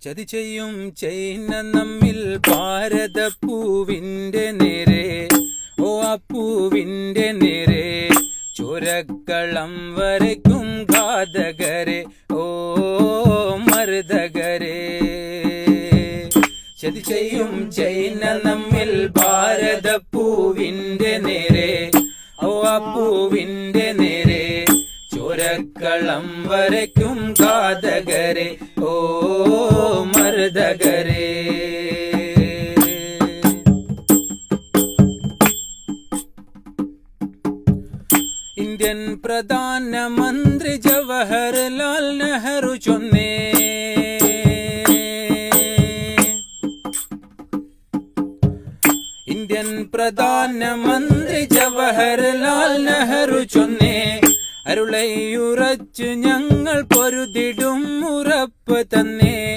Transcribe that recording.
ചതി ചെയ്യും ചൈന നമ്മിൽ ഭാരതപ്പൂവിന്റെ നേരെ, ഓ ആ പൂവിന്റെ നേരെ ചുരക്കളം വരയ്ക്കും ഘാതകരെ, ഓ മർദ്ദകരെ. ചതി ചെയ്യും ചൈന നമ്മിൽ ഭാരതപ്പൂവിന്റെ നേരെ, ഓ ആ പൂവിന്റെ നേരെ ചുരക്കളം വരയ്ക്കും ഘാതകരെ, ഓ മർദ്ദകരെ. ഇന്ത്യൻ പ്രധാനമന്ത്രി ജവഹർലാൽ നെഹ്റു ചൊന്നേ, ഇന്ത്യൻ പ്രധാനമന്ത്രി ജവഹർലാൽ നെഹ്റു ചൊന്നേ, അരുളയുറച്ചു ഞങ്ങൾ പൊരുതിടും ഉറപ്പ് തന്നെ.